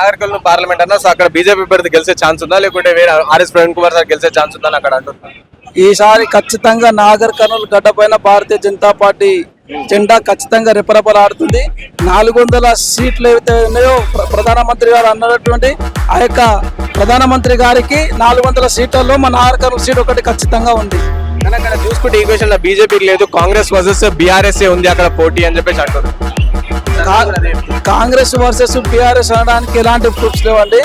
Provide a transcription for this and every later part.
Nagarkurnool parliament అన్న so అక్కడ BJP అభ్యర్థి గెలిచే ఛాన్స్ ఉందా లేకుంటే వేరే ఆర్ఎస్ ప్రవీణ్ కుమార్ సార్ గెలిచే ఛాన్స్ ఉందా అని అక్కడ అంటున్నారు. ఈసారి ఖచ్చితంగా నాగర్ కర్నూలు గడ్డ పైన భారతీయ జనతా పార్టీ జెండా ఖచ్చితంగా రెపరెపలాడుతుంది. 400 సీట్లు ఏవైతే ఉన్నాయో ప్రధానమంత్రి గారు అన్నటువంటి ఆ యొక్క ప్రధానమంత్రి గారికి 400 సీట్లలో మన నాగర్ కర్నూలు సీట్ ఒకటి ఖచ్చితంగా ఉంది. కానీ అక్కడ చూసుకుంటే ఈక్వేషన్ లో బీజేపీ లేదు, కాంగ్రెస్ వర్సెస్ బీఆర్ఎస్ ఉంది అక్కడ పోటీ అని చెప్పేసి అంటారు. కాంగ్రెస్ వర్సెస్ బీఆర్ఎస్ అనడానికి ఎలాంటి ప్రూఫ్స్ లేవండి.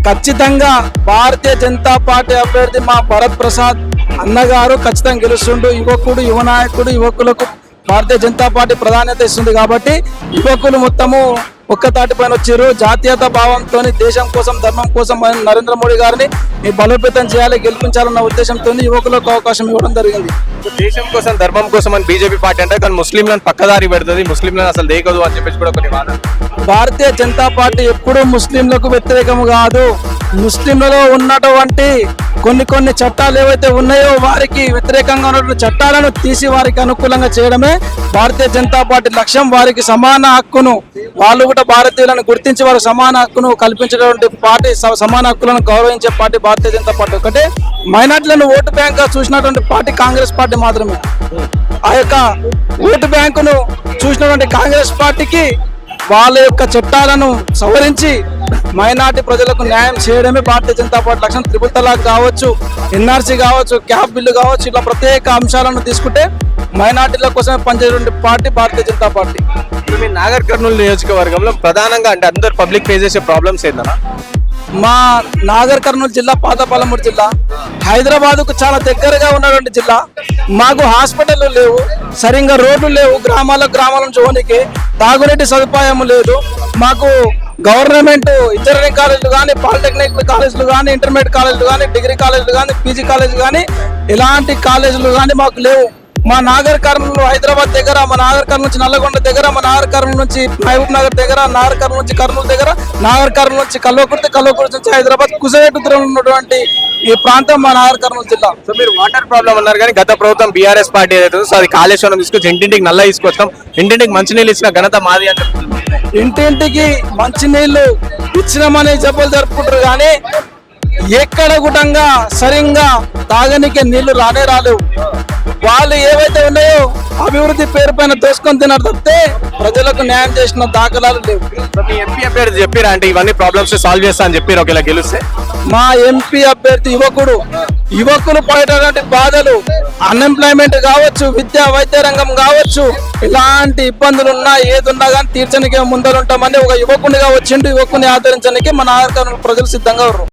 ఖచ్చితంగా భారతీయ జనతా పార్టీ అభ్యర్థి మా భరత్ ప్రసాద్ అన్నగారు ఖచ్చితంగా గెలుస్తుండు. యువకుడు, యువ నాయకుడు, యువకులకు భారతీయ జనతా పార్టీ ప్రాధాన్యత ఇస్తుంది కాబట్టి యువకులు మొత్తము ఒక్క తాటిపైన వచ్చారు. జాతీయత భావంతో దేశం కోసం, ధర్మం కోసం నరేంద్ర మోడీ గారిని బలోపేతం చేయాలి, గెలిపించాలన్న ఉద్దేశంతో యువకులకు అవకాశం ఇవ్వడం జరిగింది. దేశం కోసం, ధర్మం కోసం అని బీజేపీ పార్టీ అంటే కానీ ముస్లింలను పక్కదారి పెడుతుంది, ముస్లింలను అసలు దేకదు అని చెప్పేసి కూడా కొన్ని వాదన. భారతీయ జనతా పార్టీ ఎప్పుడూ ముస్లింలకు వ్యతిరేకం కాదు. ముస్లింలలో ఉన్నటువంటి కొన్ని చట్టాలు ఏవైతే ఉన్నాయో వారికి వ్యతిరేకంగా ఉన్నటువంటి చట్టాలను తీసి వారికి అనుకూలంగా చేయడమే భారతీయ జనతా పార్టీ లక్ష్యం. వారికి సమాన హక్కును, వాళ్ళు కూడా భారతీయులను గుర్తించి వారికి సమాన హక్కును కల్పించేటువంటి పార్టీ, సమాన హక్కులను గౌరవించే పార్టీ భారతీయ జనతా పార్టీ ఒకటే. మైనార్టీలను ఓటు బ్యాంక్ గా చూసినటువంటి పార్టీ కాంగ్రెస్ పార్టీ మాత్రమే. ఆ యొక్క ఓటు బ్యాంకును చూసినటువంటి కాంగ్రెస్ పార్టీకి వాళ్ళ యొక్క చట్టాలను సవరించి మైనార్టీ ప్రజలకు న్యాయం చేయడమే భారతీయ జనతా పార్టీ లక్ష్యం. త్రిపుల్ తలాక్ కావచ్చు, ఎన్ఆర్సీ కావచ్చు, క్యాబ్ బిల్లు కావచ్చు, ఇట్లా ప్రత్యేక అంశాలను తీసుకుంటే మైనార్టీల కోసమే పనిచేసే పార్టీ భారతీయ జనతా పార్టీ. మీ నాగర్ కర్నూలు నియోజకవర్గంలో ప్రధానంగా అంటే అందరు పబ్లిక్ ఫేస్ చేసే ప్రాబ్లమ్స్ ఏందన్నా? మా నాగర్ కర్నూలు జిల్లా పాత పాలమూరు జిల్లా, హైదరాబాద్ కు చాలా దగ్గరగా ఉన్నటువంటి జిల్లా. మాకు హాస్పిటల్ లేవు, సరిగ్గా రోడ్లు లేవు, గ్రామాల నుంచి ఓనికి తాగునీటి సదుపాయం లేదు. మాకు గవర్నమెంట్ ఇంజనీరింగ్ కాలేజీలు కానీ, పాలిటెక్నిక్ కాలేజీలు కానీ, ఇంటర్మీడియట్ కాలేజీలు కానీ, డిగ్రీ కాలేజీలు కానీ, పీజీ కాలేజీలు కానీ, ఎలాంటి కాలేజీలు కానీ మాకు లేవు. మా నాగర్ కర్నూలు హైదరాబాద్ దగ్గర, మా నాగర్ కర్నూలు నుంచి నల్లగొండ దగ్గర, మా నాగర్ కర్నూలు నుంచి మహబూబ్ నగర్ దగ్గర, నాగర్ కర్నూలు నుంచి కర్నూలు దగ్గర, నాగర్ కర్నూలు నుంచి కల్వకుర్తి నుంచి హైదరాబాద్ కుసవేటు దూరం ఉన్నటువంటి ఈ ప్రాంతం మా నాగర్ కర్నూలు జిల్లా. సో మీరు వాటర్ ప్రాబ్లం అన్నారు కానీ గత ప్రభుత్వం బీఆర్ఎస్ పార్టీ ఏదైతే సో అది కాళేశ్వరం తీసుకొచ్చి ఇంటింటికి నల్ల తీసుకొస్తాం, ఇంటింటికి మంచినీళ్ళు ఇచ్చిన ఘనత మాది అని చెప్తున్నారు. ఇంటింటికి మంచినీళ్లు ఇచ్చినామని జబ్బులు జరుపుకుంటారు కానీ ఎక్కడ గుటంగా సరిగ్గా తాగనికే నీళ్లు రాలేవు. వాళ్ళు ఏవైతే ఉన్నాయో అభివృద్ధి పేరు పైన దోసుకొని తిన్నారు తప్పితే ప్రజలకు న్యాయం చేసిన దాఖలాలు లేవు. మీ ఎంపీ అభ్యర్థి చెప్పారా అంటే ఇవన్నీ ప్రాబ్లమ్స్ సాల్వ్ చేస్తా అని చెప్పారు ఒకవేళ గెలిస్తే? మా ఎంపీ అభ్యర్థి యువకులు పడేటటువంటి బాధలు, అన్ఎంప్లాయ్మెంట్ కావచ్చు, విద్యా వైద్య రంగం కావచ్చు, ఇలాంటి ఇబ్బందులు ఉన్నా ఏదున్నా కానీ తీర్చడానికి ముందరుంటామని ఒక యువకునిగా వచ్చిండు. యువకుని ఆదరించడానికి మన నాగర్ కర్నూలు ప్రజలు సిద్ధంగా ఉన్నారు.